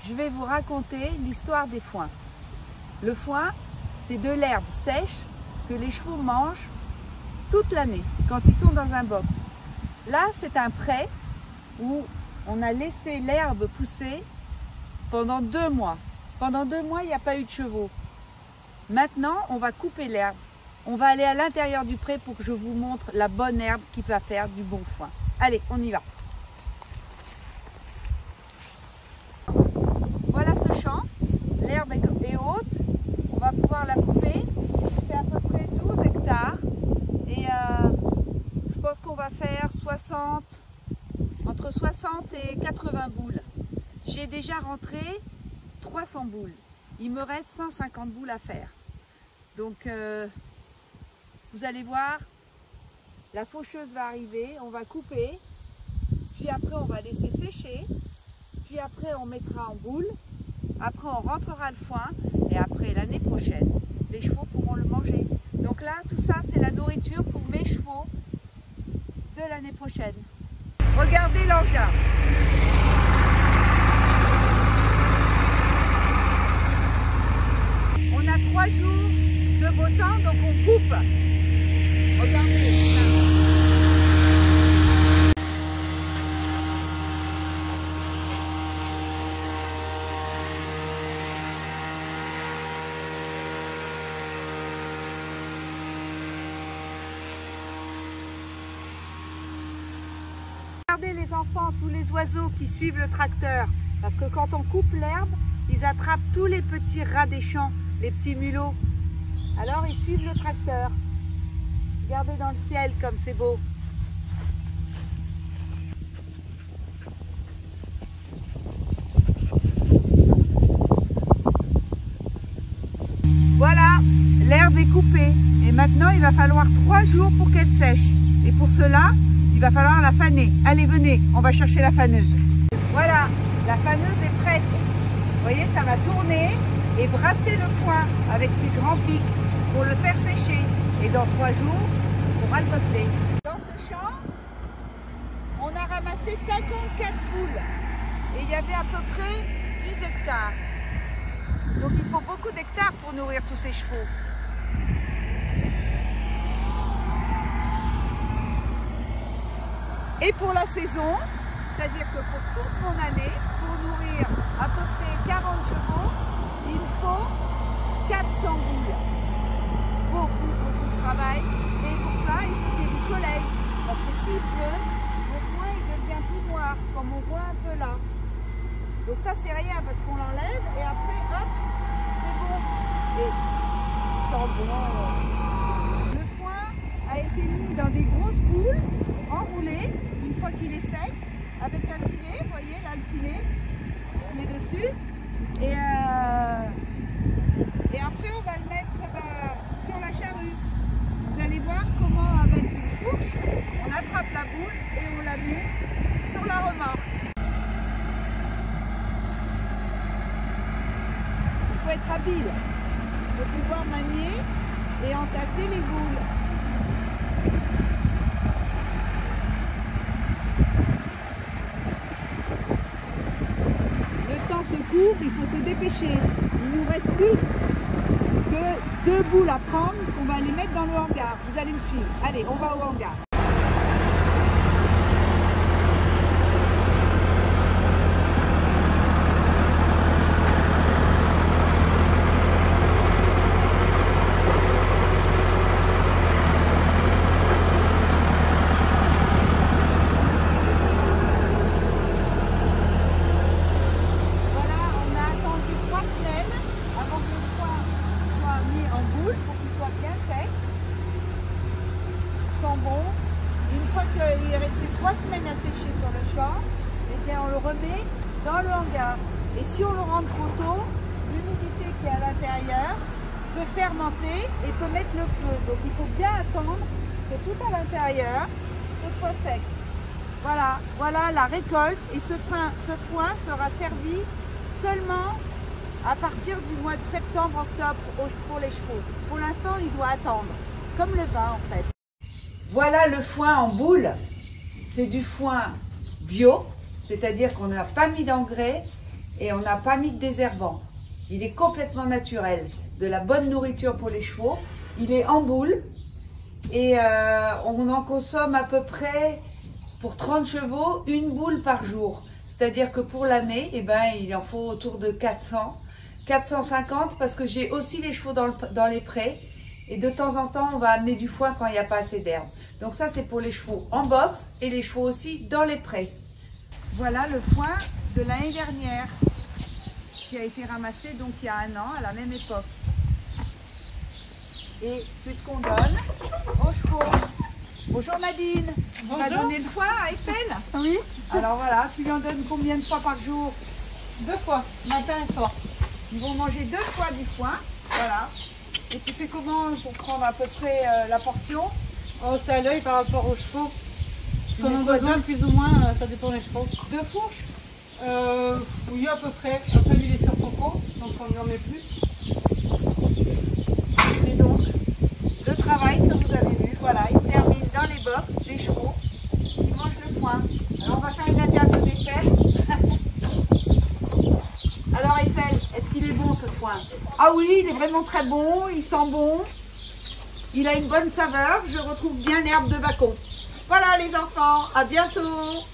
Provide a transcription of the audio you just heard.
je vais vous raconter l'histoire des foins. Le foin, c'est de l'herbe sèche que les chevaux mangent toute l'année quand ils sont dans un box. Là, c'est un pré où on a laissé l'herbe pousser pendant 2 mois. Pendant 2 mois, il n'y a pas eu de chevaux. Maintenant, on va couper l'herbe. On va aller à l'intérieur du pré pour que je vous montre la bonne herbe qui va faire du bon foin. Allez, on y va. Voilà ce champ. L'herbe est haute. On va pouvoir la couper. C'est à peu près 12 hectares. Et je pense qu'on va faire entre 60 et 80 boules. J'ai déjà rentré 300 boules. Il me reste 150 boules à faire. Donc, vous allez voir, la faucheuse va arriver, on va couper, puis après on va laisser sécher, puis après on mettra en boule, après on rentrera le foin, et après l'année prochaine, les chevaux pourront le manger. Donc là, tout ça, c'est la nourriture pour mes chevaux de l'année prochaine. Regardez l'engin. On a 3 jours de beau temps, donc on coupe. Regardez. Regardez les enfants, tous les oiseaux qui suivent le tracteur. Parce que quand on coupe l'herbe, ils attrapent tous les petits rats des champs, les petits mulots. Alors ils suivent le tracteur. Regardez dans le ciel comme c'est beau. Voilà, l'herbe est coupée. Et maintenant, il va falloir 3 jours pour qu'elle sèche. Et pour cela, il va falloir la faner. Allez, venez, on va chercher la faneuse. Voilà, la faneuse est prête. Vous voyez, ça va tourner et brasser le foin avec ses grands pics pour le faire sécher. Et dans 3 jours, on pourra le boteler. Dans ce champ, on a ramassé 54 boules. Et il y avait à peu près 10 hectares. Donc il faut beaucoup d'hectares pour nourrir tous ces chevaux. Et pour la saison, c'est-à-dire que pour toute mon année, pour nourrir à peu près 40 chevaux, il me faut 400 boules. Beaucoup de travail. Et pour ça, il faut qu'il y ait du soleil. Parce que s'il pleut, le foin il devient tout noir, comme on voit un peu là. Donc ça, c'est rien parce qu'on l'enlève et après, hop, c'est bon. Et il sent bon. Le foin a été mis dans des grosses boules, enroulées, une fois qu'il est sec, avec un filet. Vous voyez là le filet, on est dessus. Et après, on va le mettre sur la charrue. Vous allez voir comment, avec une fourche, on attrape la boule et on la met sur la remorque. Il faut être habile pour pouvoir manier et entasser les boules. Le temps se court, il faut se dépêcher. Il ne nous reste plus que 2 boules à prendre qu'on va les mettre dans le hangar. Vous allez me suivre. Allez, on va au hangar. Bon. Une fois qu'il est resté 3 semaines à sécher sur le champ, eh bien on le remet dans le hangar. Et si on le rentre trop tôt, l'humidité qui est à l'intérieur peut fermenter et peut mettre le feu. Donc il faut bien attendre que tout à l'intérieur ce soit sec. Voilà, voilà la récolte et ce foin sera servi seulement à partir du mois de septembre-octobre pour les chevaux. Pour l'instant, il doit attendre, comme le vin en fait. Voilà le foin en boule. C'est du foin bio, c'est-à-dire qu'on n'a pas mis d'engrais et on n'a pas mis de désherbant. Il est complètement naturel, de la bonne nourriture pour les chevaux. Il est en boule et on en consomme à peu près, pour 30 chevaux, une boule par jour. C'est-à-dire que pour l'année, eh ben, il en faut autour de 400, 450 parce que j'ai aussi les chevaux dans les prés et de temps en temps, on va amener du foin quand il n'y a pas assez d'herbe. Donc ça, c'est pour les chevaux en boxe et les chevaux aussi dans les prés. Voilà le foin de l'année dernière qui a été ramassé donc il y a 1 an à la même époque. Et c'est ce qu'on donne aux chevaux. Bonjour Nadine. Bonjour. On va donner le foin à Eiffel. Oui. Alors voilà, tu lui en donnes combien de fois par jour? 2 fois, matin et soir. Ils vont manger 2 fois du foin. Voilà. Et tu fais comment pour prendre à peu près la portion? Oh, c'est à l'œil par rapport aux chevaux. Tu Qu'on mets a quoi, besoin plus ou moins, ça dépend des chevaux. 2 fourches? Oui, à peu près. Après, lui, il est sur coco, donc on lui en met plus. C'est donc le travail que vous avez vu. Voilà, il se termine dans les box des chevaux qui mangent le foin. Alors on va faire une interview d'Eiffel. Alors Eiffel, est-ce qu'il est bon ce foin? Ah oui, il est vraiment très bon, il sent bon. Il a une bonne saveur, je retrouve bien l'herbe de Bacon. Voilà les enfants, à bientôt!